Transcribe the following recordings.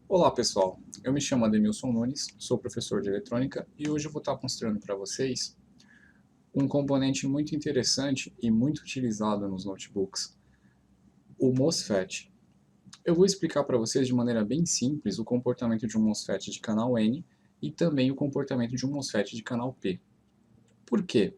Olá pessoal, eu me chamo Ademilson Nunes, sou professor de eletrônica e hoje eu vou estar mostrando para vocês um componente muito interessante e muito utilizado nos notebooks, o MOSFET. Eu vou explicar para vocês de maneira bem simples o comportamento de um MOSFET de canal N e também o comportamento de um MOSFET de canal P. Por quê?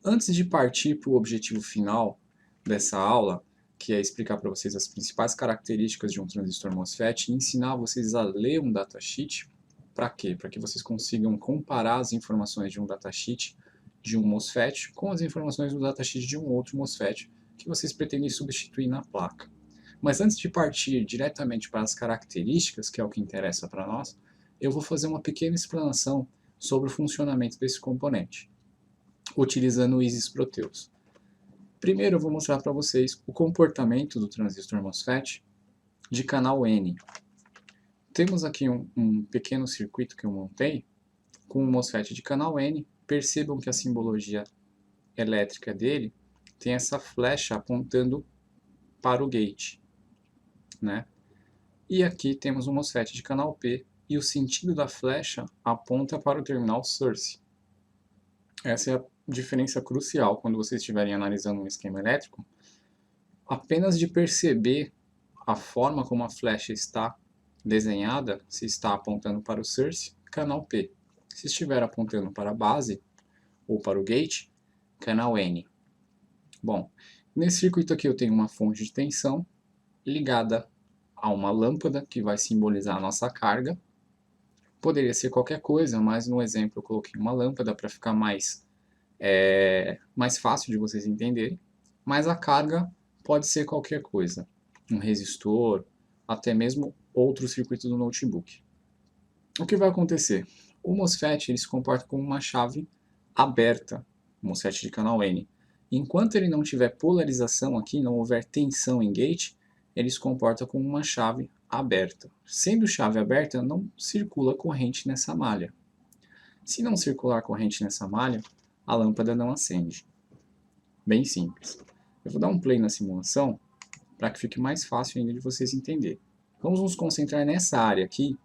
Antes de partir para o objetivo final dessa aula, que é explicar para vocês as principais características de um transistor MOSFET e ensinar vocês a ler um datasheet, para quê? Para que vocês consigam comparar as informações de um datasheet de um MOSFET com as informações do datasheet de um outro MOSFET que vocês pretendem substituir na placa. Mas antes de partir diretamente para as características, que é o que interessa para nós, eu vou fazer uma pequena explanação sobre o funcionamento desse componente, utilizando o Isis Proteus. Primeiro eu vou mostrar para vocês o comportamento do transistor MOSFET de canal N. Temos aqui um pequeno circuito que eu montei com um MOSFET de canal N. Percebam que a simbologia elétrica dele tem essa flecha apontando para o gate, né? E aqui temos um MOSFET de canal P e o sentido da flecha aponta para o terminal source. Essa é a diferença crucial quando vocês estiverem analisando um esquema elétrico. Apenas de perceber a forma como a flecha está desenhada, se está apontando para o source, canal P. Se estiver apontando para a base ou para o gate, canal N. Bom, nesse circuito aqui eu tenho uma fonte de tensão ligada a uma lâmpada que vai simbolizar a nossa carga. Poderia ser qualquer coisa, mas no exemplo eu coloquei uma lâmpada para ficar mais fácil de vocês entenderem. Mas a carga pode ser qualquer coisa, um resistor, até mesmo outro circuito do notebook. O que vai acontecer? O MOSFET ele se comporta como uma chave aberta, MOSFET de canal N. Enquanto ele não tiver polarização aqui, não houver tensão em gate, ele se comporta como uma chave aberta. Sendo chave aberta, não circula corrente nessa malha. Se não circular corrente nessa malha, a lâmpada não acende. Bem simples. Eu vou dar um play na simulação para que fique mais fácil ainda de vocês entenderem. Vamos nos concentrar nessa área aqui,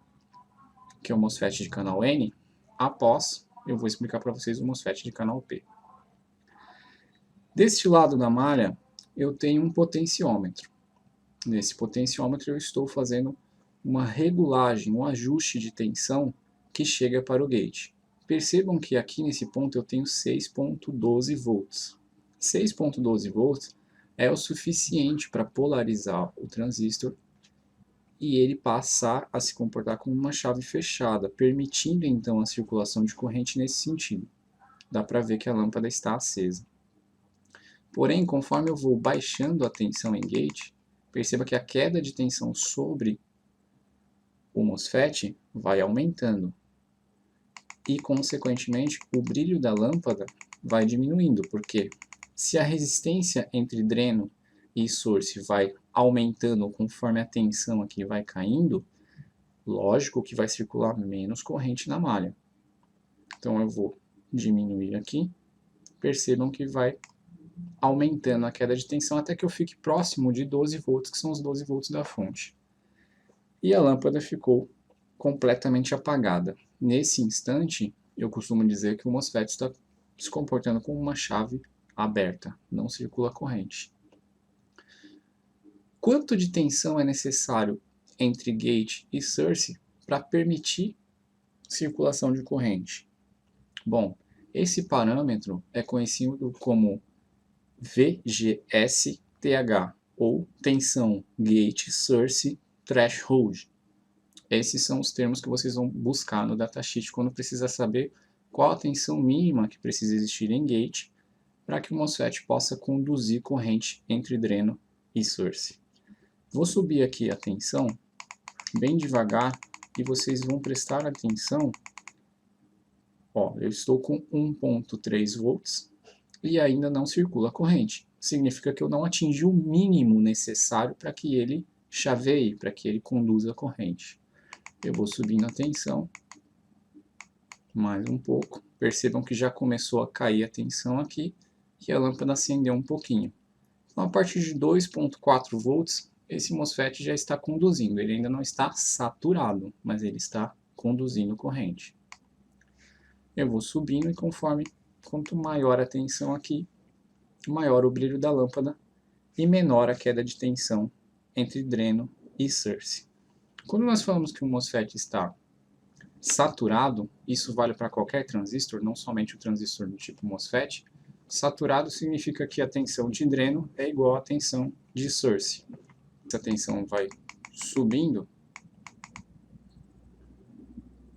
que é o MOSFET de canal N. Após, eu vou explicar para vocês o MOSFET de canal P. Deste lado da malha, eu tenho um potenciômetro. Nesse potenciômetro eu estou fazendo uma regulagem, um ajuste de tensão que chega para o gate. Percebam que aqui nesse ponto eu tenho 6.12 volts. 6.12 volts é o suficiente para polarizar o transistor e ele passar a se comportar como uma chave fechada, permitindo então a circulação de corrente nesse sentido. Dá para ver que a lâmpada está acesa. Porém, conforme eu vou baixando a tensão em gate, perceba que a queda de tensão sobre o MOSFET vai aumentando e, consequentemente, o brilho da lâmpada vai diminuindo, porque se a resistência entre dreno e source vai aumentando conforme a tensão aqui vai caindo, lógico que vai circular menos corrente na malha. Então eu vou diminuir aqui, percebam que vai aumentando a queda de tensão até que eu fique próximo de 12 volts, que são os 12 volts da fonte. E a lâmpada ficou completamente apagada. Nesse instante, eu costumo dizer que o MOSFET está se comportando como uma chave aberta, não circula corrente. Quanto de tensão é necessário entre gate e source para permitir circulação de corrente? Bom, esse parâmetro é conhecido como VGS-TH, ou tensão gate source threshold. Esses são os termos que vocês vão buscar no datasheet quando precisar saber qual a tensão mínima que precisa existir em gate para que o MOSFET possa conduzir corrente entre dreno e source. Vou subir aqui a tensão bem devagar e vocês vão prestar atenção. Ó, eu estou com 1.3 volts e ainda não circula corrente. Significa que eu não atingi o mínimo necessário para que ele chaveie, para que ele conduza a corrente. Eu vou subindo a tensão mais um pouco. Percebam que já começou a cair a tensão aqui e a lâmpada acendeu um pouquinho. Então, a partir de 2.4 volts, esse MOSFET já está conduzindo. Ele ainda não está saturado, mas ele está conduzindo corrente. Eu vou subindo e quanto maior a tensão aqui, maior o brilho da lâmpada e menor a queda de tensão entre dreno e source. Quando nós falamos que o MOSFET está saturado, isso vale para qualquer transistor, não somente o transistor do tipo MOSFET. Saturado significa que a tensão de dreno é igual à tensão de source. Essa tensão vai subindo,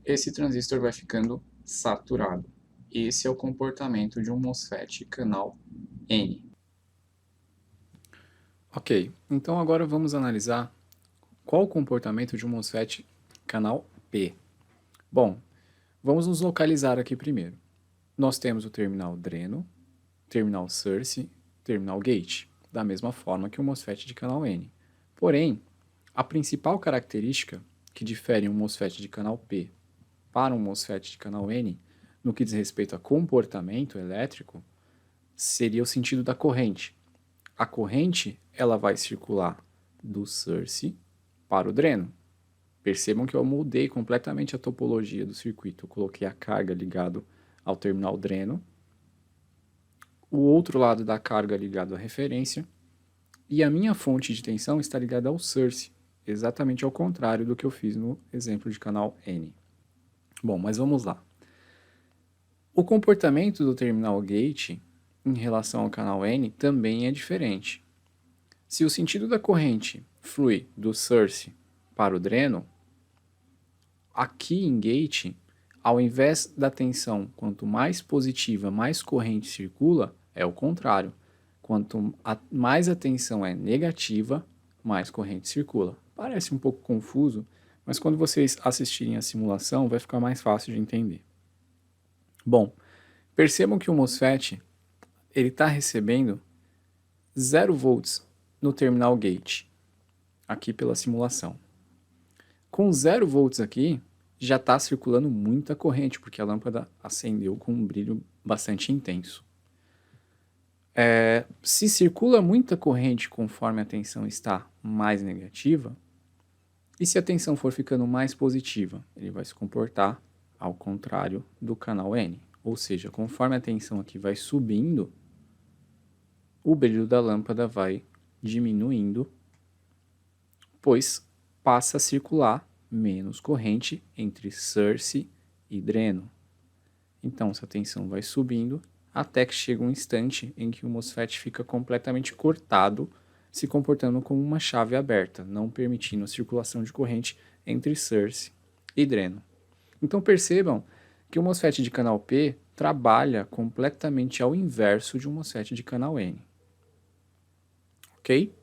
esse transistor vai ficando saturado. Esse é o comportamento de um MOSFET canal N. Ok, então agora vamos analisar qual o comportamento de um MOSFET canal P. Bom, vamos nos localizar aqui primeiro. Nós temos o terminal dreno, terminal source, terminal gate, da mesma forma que o MOSFET de canal N. Porém, a principal característica que difere um MOSFET de canal P para um MOSFET de canal N, no que diz respeito a comportamento elétrico, seria o sentido da corrente. A corrente ela vai circular do source para o dreno. Percebam que eu mudei completamente a topologia do circuito. Eu coloquei a carga ligado ao terminal dreno, o outro lado da carga ligado à referência, e a minha fonte de tensão está ligada ao source, exatamente ao contrário do que eu fiz no exemplo de canal N. Bom, mas vamos lá. O comportamento do terminal gate em relação ao canal N também é diferente. Se o sentido da corrente flui do source para o dreno, aqui em gate, ao invés da tensão quanto mais positiva, mais corrente circula, é o contrário. Quanto mais a tensão é negativa, mais corrente circula. Parece um pouco confuso, mas quando vocês assistirem a simulação vai ficar mais fácil de entender. Bom, percebam que o MOSFET está recebendo 0 volts no terminal gate, aqui pela simulação. Com 0 volts aqui, já está circulando muita corrente, porque a lâmpada acendeu com um brilho bastante intenso. Se circula muita corrente conforme a tensão está mais negativa, e se a tensão for ficando mais positiva, ele vai se comportar ao contrário do canal N. Ou seja, conforme a tensão aqui vai subindo, o brilho da lâmpada vai diminuindo, pois passa a circular menos corrente entre source e dreno. Então, essa tensão vai subindo até que chega um instante em que o MOSFET fica completamente cortado, se comportando como uma chave aberta, não permitindo a circulação de corrente entre source e dreno. Então percebam que o MOSFET de canal P trabalha completamente ao inverso de um MOSFET de canal N. Ok?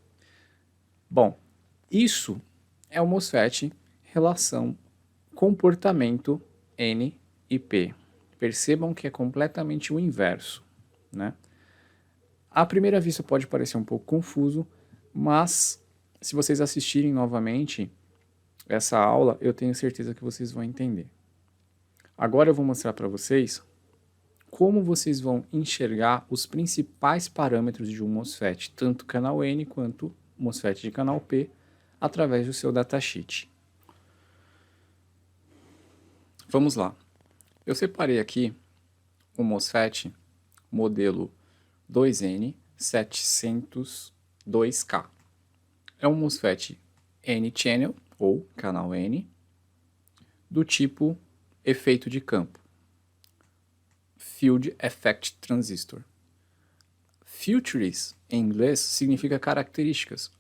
Bom, isso é o MOSFET relação comportamento N e P. Percebam que é completamente o inverso, né? À primeira vista pode parecer um pouco confuso, mas se vocês assistirem novamente essa aula, eu tenho certeza que vocês vão entender. Agora eu vou mostrar para vocês como vocês vão enxergar os principais parâmetros de um MOSFET, tanto canal N quanto MOSFET de canal P, através do seu datasheet. Vamos lá. Eu separei aqui o MOSFET modelo 2N702K. É um MOSFET N-channel, ou canal N, do tipo efeito de campo, Field Effect Transistor. Features, em inglês, significa características,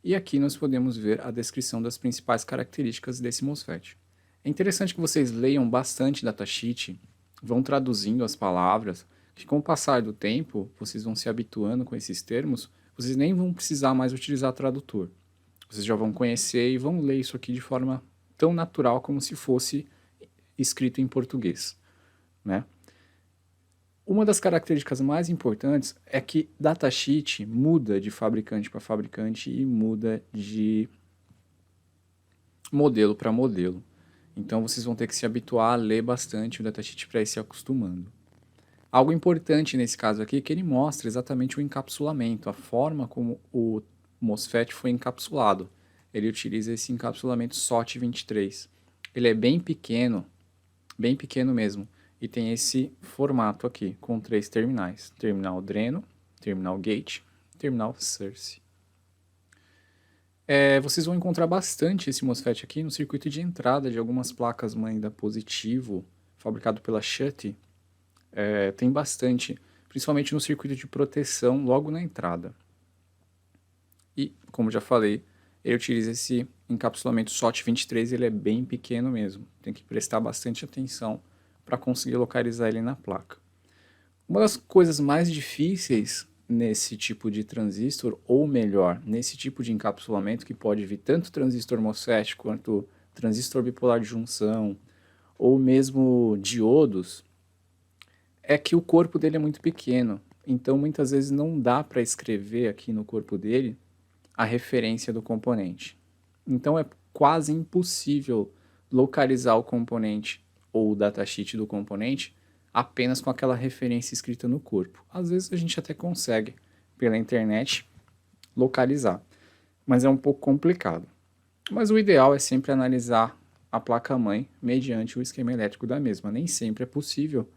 e aqui nós podemos ver a descrição das principais características desse MOSFET. É interessante que vocês leiam bastante datasheet, vão traduzindo as palavras, que com o passar do tempo, vocês vão se habituando com esses termos, vocês nem vão precisar mais utilizar tradutor. Vocês já vão conhecer e vão ler isso aqui de forma tão natural como se fosse escrito em português, né? Uma das características mais importantes é que datasheet muda de fabricante para fabricante e muda de modelo para modelo. Então vocês vão ter que se habituar a ler bastante o datasheet para ir se acostumando. Algo importante nesse caso aqui é que ele mostra exatamente o encapsulamento, a forma como o MOSFET foi encapsulado. Ele utiliza esse encapsulamento SOT23. Ele é bem pequeno mesmo, e tem esse formato aqui, com 3 terminais. Terminal dreno, terminal gate, terminal source. Vocês vão encontrar bastante esse MOSFET aqui no circuito de entrada de algumas placas-mãe da Positivo, fabricado pela Schutt. Tem bastante, principalmente no circuito de proteção logo na entrada. E, como já falei, ele utiliza esse encapsulamento SOT23, ele é bem pequeno mesmo. Tem que prestar bastante atenção para conseguir localizar ele na placa. Uma das coisas mais difíceis nesse tipo de transistor, ou melhor, nesse tipo de encapsulamento, que pode vir tanto transistor MOSFET quanto transistor bipolar de junção, ou mesmo diodos, é que o corpo dele é muito pequeno. Então, muitas vezes não dá para escrever aqui no corpo dele a referência do componente. Então, é quase impossível localizar o componente ou o datasheet do componente apenas com aquela referência escrita no corpo. Às vezes a gente até consegue, pela internet, localizar, mas é um pouco complicado. Mas o ideal é sempre analisar a placa-mãe mediante o esquema elétrico da mesma. Nem sempre é possível,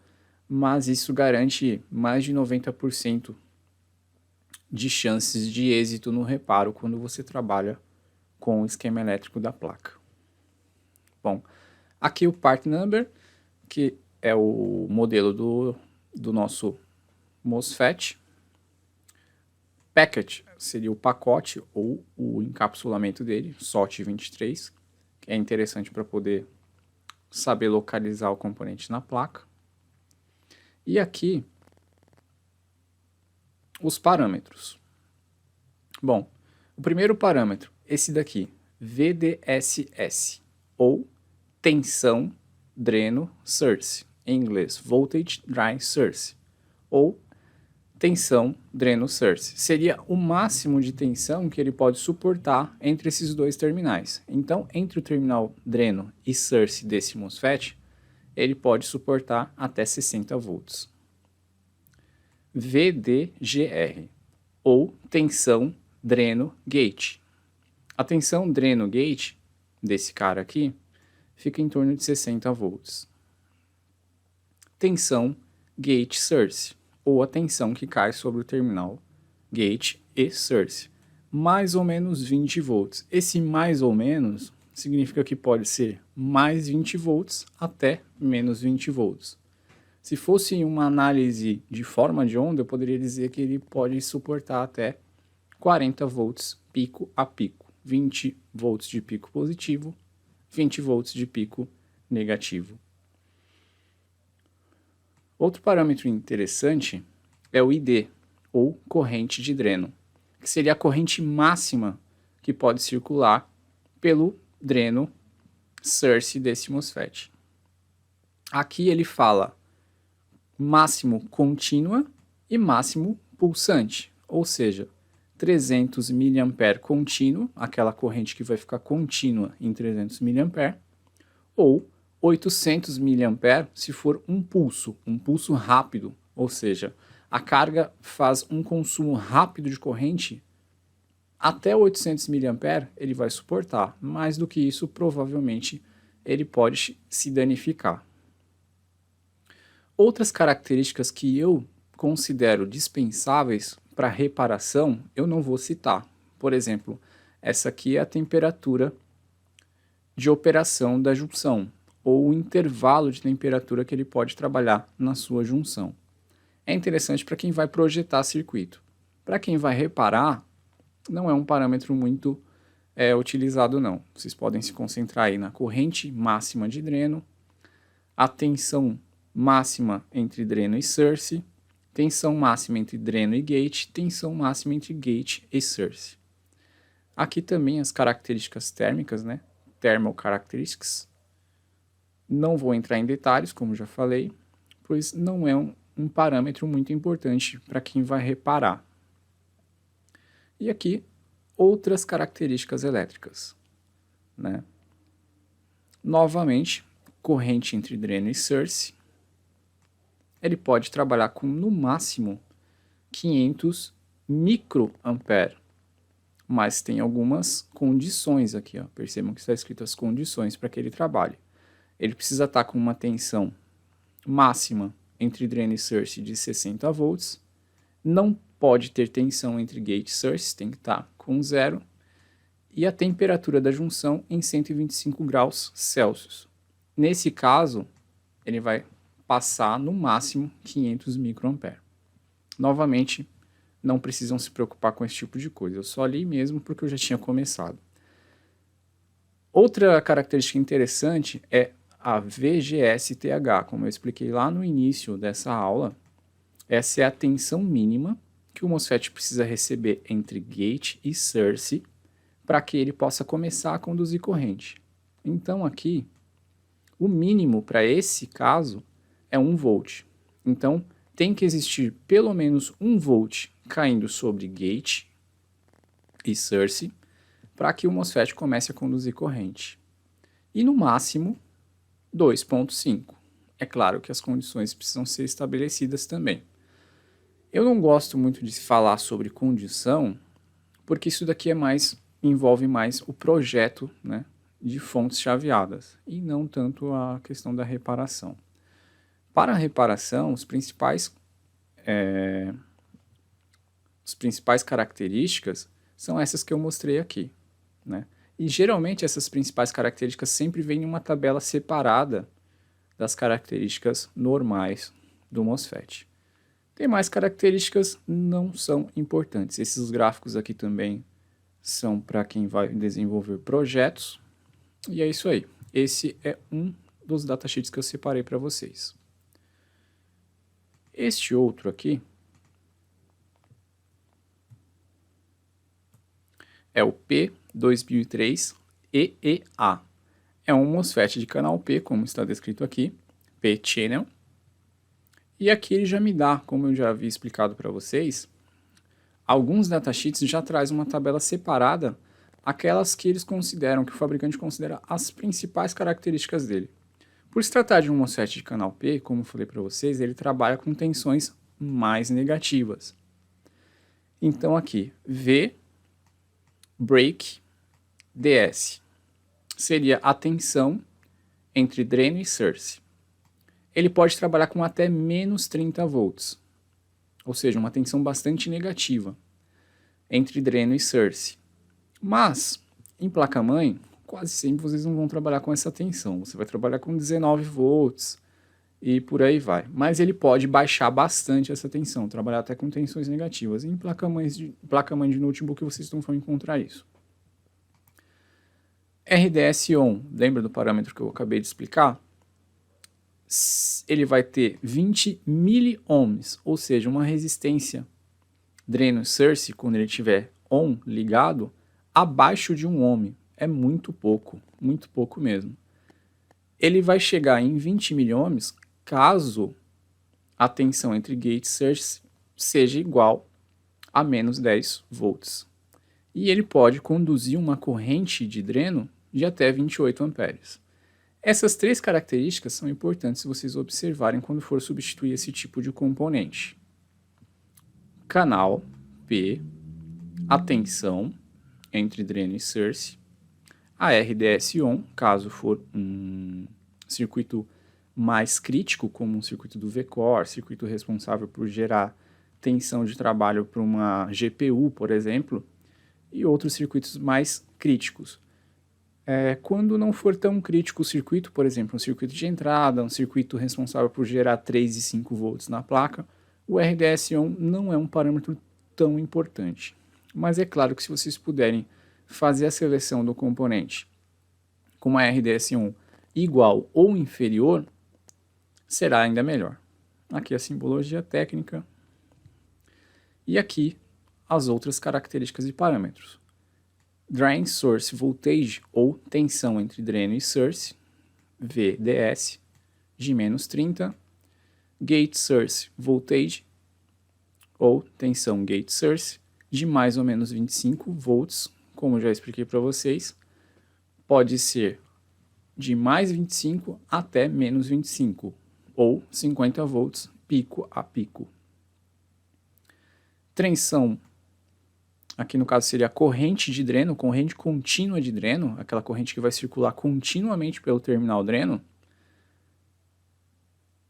mas isso garante mais de 90% de chances de êxito no reparo quando você trabalha com o esquema elétrico da placa. Bom, aqui o part number, que é o modelo do nosso MOSFET. Packet seria o pacote ou o encapsulamento dele, SOT23, que é interessante para poder saber localizar o componente na placa. E aqui, os parâmetros. Bom, o primeiro parâmetro, esse daqui, VDSS, ou tensão dreno source, em inglês, Voltage Drain Source, ou tensão dreno source. Seria o máximo de tensão que ele pode suportar entre esses dois terminais. Então, entre o terminal dreno e source desse MOSFET, ele pode suportar até 60 volts. VDGR, ou tensão dreno gate. A tensão dreno gate desse cara aqui fica em torno de 60 volts. Tensão gate source, ou a tensão que cai sobre o terminal gate e source, mais ou menos 20 volts. Esse mais ou menos significa que pode ser mais 20 volts até menos 20 volts. Se fosse uma análise de forma de onda, eu poderia dizer que ele pode suportar até 40 volts pico a pico, 20 volts de pico positivo, 20 volts de pico negativo. Outro parâmetro interessante é o ID, ou corrente de dreno, que seria a corrente máxima que pode circular pelo dreno source desse MOSFET. Aqui ele fala máximo contínua e máximo pulsante, ou seja, 300 mA contínuo, aquela corrente que vai ficar contínua em 300 mA, ou 800 mA se for um pulso rápido, ou seja, a carga faz um consumo rápido de corrente, até 800 mA ele vai suportar, mais do que isso provavelmente ele pode se danificar. Outras características que eu considero dispensáveis para reparação, eu não vou citar. Por exemplo, essa aqui é a temperatura de operação da junção, ou o intervalo de temperatura que ele pode trabalhar na sua junção. É interessante para quem vai projetar circuito. Para quem vai reparar, não é um parâmetro muito utilizado não. Vocês podem se concentrar aí na corrente máxima de dreno, a tensão máxima entre dreno e source, tensão máxima entre dreno e gate, tensão máxima entre gate e source. Aqui também as características térmicas, né? Thermal characteristics. Não vou entrar em detalhes, como já falei, pois não é um parâmetro muito importante para quem vai reparar. E aqui, outras características elétricas, né? Novamente, corrente entre dreno e source. Ele pode trabalhar com, no máximo, 500 microampere, mas tem algumas condições aqui, ó. Percebam que está escrito as condições para que ele trabalhe. Ele precisa estar com uma tensão máxima entre dreno e source de 60 volts, não pode ter tensão entre gate e source, tem que estar com 0, e a temperatura da junção em 125 graus Celsius. Nesse caso, ele vai passar no máximo 500 microampere. Novamente, não precisam se preocupar com esse tipo de coisa, eu só li mesmo porque eu já tinha começado. Outra característica interessante é a VGS-TH, como eu expliquei lá no início dessa aula. Essa é a tensão mínima que o MOSFET precisa receber entre gate e source para que ele possa começar a conduzir corrente. Então aqui, o mínimo para esse caso é 1 volt. Então tem que existir pelo menos 1 volt caindo sobre gate e source para que o MOSFET comece a conduzir corrente. E no máximo 2.5. É claro que as condições precisam ser estabelecidas também. Eu não gosto muito de falar sobre condição, porque isso daqui envolve mais o projeto, né, de fontes chaveadas, e não tanto a questão da reparação. Para a reparação, as principais características são essas que eu mostrei aqui, né? E geralmente essas principais características sempre vêm em uma tabela separada das características normais do MOSFET. Tem mais características, não são importantes. Esses gráficos aqui também são para quem vai desenvolver projetos. E é isso aí. Esse é um dos datasheets que eu separei para vocês. Este outro aqui é o P2003 EEA. É um MOSFET de canal P, como está descrito aqui, P-Channel. E aqui ele já me dá, como eu já havia explicado para vocês, alguns datasheets já trazem uma tabela separada, aquelas que eles consideram, que o fabricante considera as principais características dele. Por se tratar de um MOSFET de canal P, como eu falei para vocês, ele trabalha com tensões mais negativas. Então aqui, V break DS seria a tensão entre dreno e source. Ele pode trabalhar com até menos 30 volts, ou seja, uma tensão bastante negativa entre dreno e source. Mas, em placa-mãe, quase sempre vocês não vão trabalhar com essa tensão. Você vai trabalhar com 19 volts e por aí vai. Mas ele pode baixar bastante essa tensão, trabalhar até com tensões negativas. Em placa-mãe de notebook vocês não vão encontrar isso. RDS-on, lembra do parâmetro que eu acabei de explicar? Ele vai ter 20 miliohms, ou seja, uma resistência dreno source, quando ele estiver on, ligado, abaixo de 1 ohm. É muito pouco mesmo. Ele vai chegar em 20 miliohms caso a tensão entre gate e source seja igual a menos 10 volts. E ele pode conduzir uma corrente de dreno de até 28 amperes. Essas três características são importantes se vocês observarem quando for substituir esse tipo de componente. Canal P, a tensão entre dreno e source, a RDS-on, caso for um circuito mais crítico, como um circuito do V-Core, circuito responsável por gerar tensão de trabalho para uma GPU, por exemplo, e outros circuitos mais críticos. Quando não for tão crítico o circuito, por exemplo, um circuito de entrada, um circuito responsável por gerar 3 e 5 volts na placa, o RDS-on não é um parâmetro tão importante. Mas é claro que se vocês puderem fazer a seleção do componente com uma RDS-on igual ou inferior, será ainda melhor. Aqui a simbologia técnica e aqui as outras características e parâmetros. Drain Source Voltage, ou tensão entre dreno e source, VDS, de menos 30. Gate Source Voltage, ou tensão Gate Source, de mais ou menos 25 volts, como já expliquei para vocês. Pode ser de mais 25 até menos 25, ou 50 volts pico a pico. Tensão aqui no caso seria a corrente de dreno, corrente contínua de dreno, aquela corrente que vai circular continuamente pelo terminal dreno.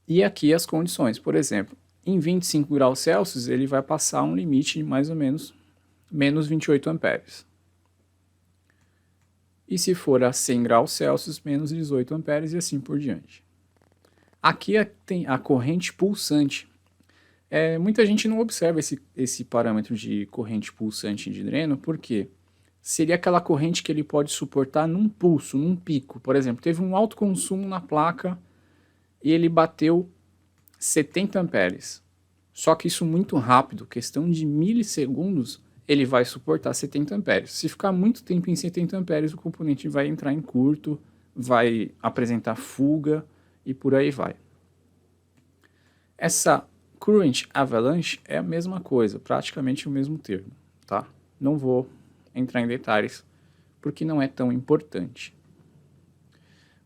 E aqui as condições, por exemplo, em 25 graus Celsius ele vai passar um limite de mais ou menos menos 28 amperes. E se for a 100 graus Celsius, menos 18 amperes e assim por diante. Aqui tem a corrente pulsante. Muita gente não observa esse parâmetro de corrente pulsante de dreno, porque seria aquela corrente que ele pode suportar num pulso, num pico. Por exemplo, teve um alto consumo na placa e ele bateu 70 amperes. Só que isso muito rápido, questão de milissegundos, ele vai suportar 70 amperes. Se ficar muito tempo em 70 amperes, o componente vai entrar em curto, vai apresentar fuga e por aí vai. Essa current avalanche é a mesma coisa, praticamente o mesmo termo, tá? Não vou entrar em detalhes, porque não é tão importante.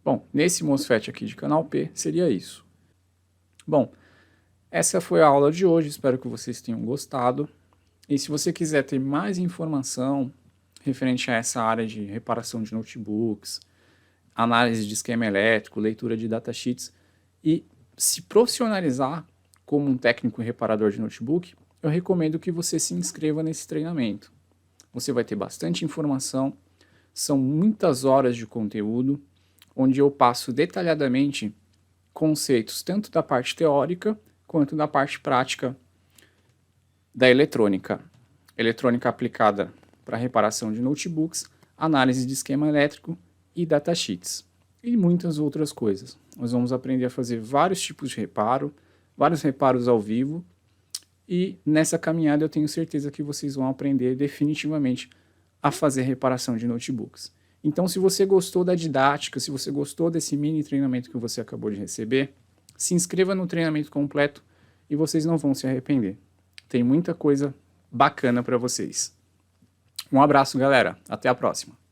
Bom, nesse MOSFET aqui de canal P, seria isso. Bom, essa foi a aula de hoje, espero que vocês tenham gostado. E se você quiser ter mais informação referente a essa área de reparação de notebooks, análise de esquema elétrico, leitura de datasheets e se profissionalizar como um técnico reparador de notebook, eu recomendo que você se inscreva nesse treinamento. Você vai ter bastante informação, são muitas horas de conteúdo, onde eu passo detalhadamente conceitos tanto da parte teórica quanto da parte prática da eletrônica. Eletrônica aplicada para reparação de notebooks, análise de esquema elétrico e datasheets. E muitas outras coisas. Nós vamos aprender a fazer vários tipos de reparo, vários reparos ao vivo, e nessa caminhada eu tenho certeza que vocês vão aprender definitivamente a fazer reparação de notebooks. Então, se você gostou da didática, se você gostou desse mini treinamento que você acabou de receber, se inscreva no treinamento completo e vocês não vão se arrepender. Tem muita coisa bacana para vocês. Um abraço, galera. Até a próxima.